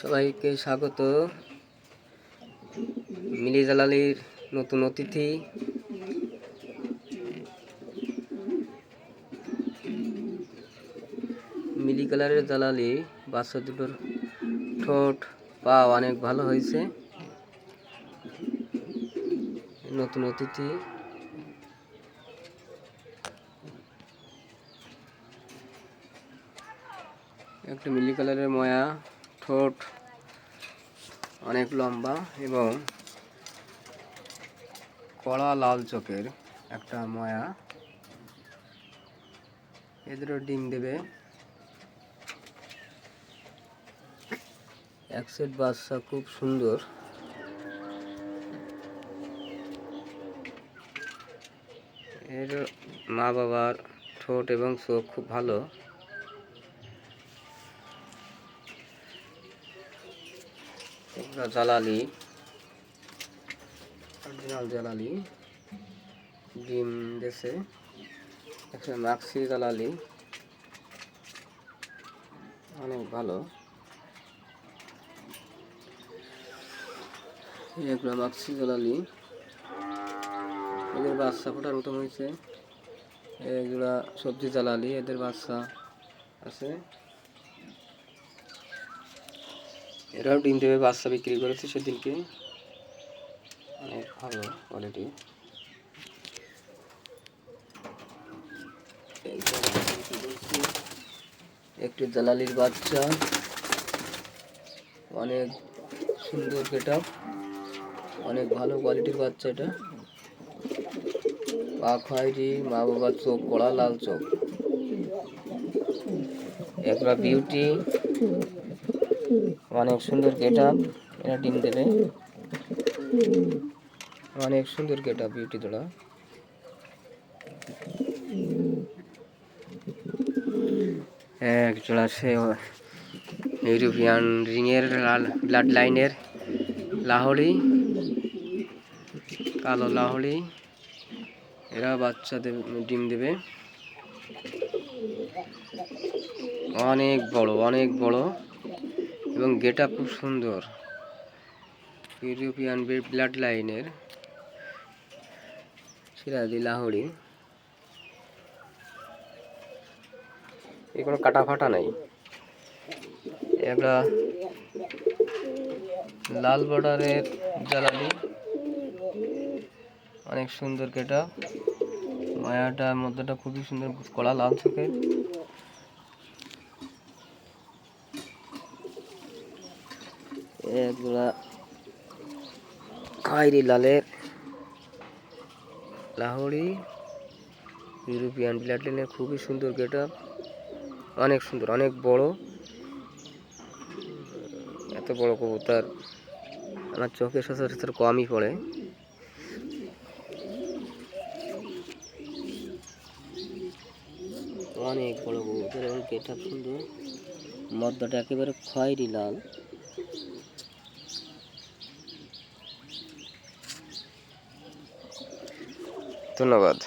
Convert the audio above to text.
সবাইকে স্বাগত। মিলি জালালির নতুন অতিথি মিলি কালারের জালালি। বাচ্চা দুটোর ঠোঁট পা অনেক ভালো হয়েছে। নতুন অতিথি একটা মিলি কালারের ময়া, ঠোঁট অনেক লম্বা এবং কড়া লাল চোখের একটা ময়া। এদেরও ডিম দেবে। এক সেট বাচ্চা খুব সুন্দর। এর মা বাবার ঠোঁট এবং চোখ খুব ভালো। এগুলো জালালি, অরিজিনাল জালালি, ডিম দেশে। একটা মাক্সি জালালি অনেক ভালো। এগুলো মাক্সি জালালি, এদের বাচ্চা ফোটার মতো হয়েছে। এগুলা সবজি জালালি, এদের বাচ্চা আছে। এরাও ডিম দেবে। বাচ্চা বিক্রি করেছে সেদিনকে, অনেক ভালো কোয়ালিটি। একটি জালালির বাচ্চা, অনেক সুন্দর গেটআপ, অনেক ভালো কোয়ালিটির বাচ্চা। এটা পা খয়েরি, মা বাবার চোখ কড়া লাল চোখ। একটা বিউটি, অনেক সুন্দর গেটআপ। এরা ডিম দেবে। অনেক সুন্দর গেটআপ বিউটি জোড়া। এক জোড়া সে ইউরোপিয়ান রিংয়ের ব্লাড লাইনের লাহোরি, কালো লাহোরি। এরা বাচ্চা ডিম দেবে। অনেক বড় এবং গেটআপ খুব সুন্দর। ইউরোপিয়ান ব্লাড লাইনের সিরাজি লাহোরি। কোনো কাটা ফাটা নাই। একটা লাল বর্ডারের জালালি, অনেক সুন্দর গেটআপ। মায়াটার মধ্যেটা খুবই সুন্দর, কড়া লাল চোখের। এগুলা খয়েরি লালের লাহোরি, ইউরোপিয়ান ব্লাড লাইনের খুবই সুন্দর গেটআপ। অনেক সুন্দর, অনেক বড়। এত বড় কবুতর আমার চোখে সচরাচর কমই পড়ে। অনেক বড় কবুতর এবং গেটআপ সুন্দর। মদ্দাটা একেবারে খয়েরি লাল। ধন্যবাদ।